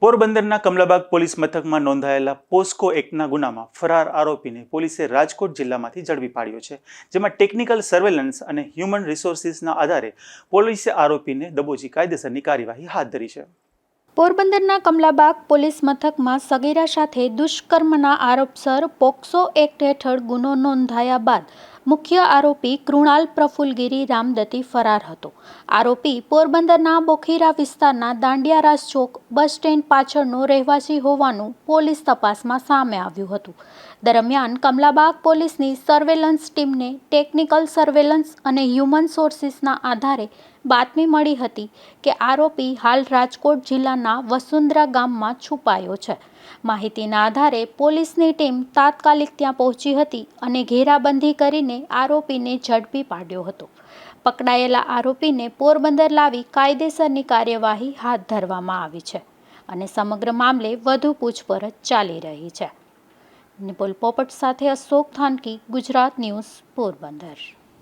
પોરબંદરના કમલાબાગ પોલીસ મથકમાં નોંધાયેલા પોસ્કો એક્ટના ગુનામાં ફરાર આરોપીને પોલીસે રાજકોટ જિલ્લામાંથી ઝડપી પાડ્યો છે, જેમાં ટેકનિકલ સર્વેલન્સ અને હ્યુમન રિસોર્સિસના આધારે પોલીસે આરોપીને દબોચી કાયદેસરની કાર્યવાહી હાથ ધરી છે. પોરબંદરના કમલાબાગ પોલીસ મથકમાં સગીરા સાથે દુષ્કર્મના આરોપસર પોક્સો એક્ટ હેઠળ ગુનો નોંધાયા બાદ મુખ્ય આરોપી કૃણાલ પ્રફુલગીરી રામદત્તી ફરાર હતો. આરોપી પોરબંદરના બોખીરા વિસ્તારના દાંડિયારાસ ચોક બસ સ્ટેન્ડ પાછળનો રહેવાસી હોવાનું પોલીસ તપાસમાં સામે આવ્યું હતું. દરમિયાન કમલાબાગ પોલીસની સર્વેલન્સ ટીમને ટેકનિકલ સર્વેલન્સ અને હ્યુમન સોર્સિસના આધારે બાતમી મળી હતી કે આરોપી હાલ રાજકોટ જિલ્લાના વસુંધરા ગામમાં છુપાયો છે. માહિતીના આધારે પોલીસની ટીમ તાત્કાલિક ત્યાં પહોંચી હતી અને ઘેરાબંધી કરીને આરોપીને ઝડપી પાડ્યો હતો. પકડાયેલા આરોપીને પોરબંદર લાવી કાયદેસરની કાર્યવાહી હાથ ધરવામાં આવી છે અને સમગ્ર મામલે વધુ પૂછપરછ ચાલી રહી છે. નિપુલ પોપટ સાથે અશોક થાનકી, ગુજરાત ન્યૂઝ, પોરબંદર.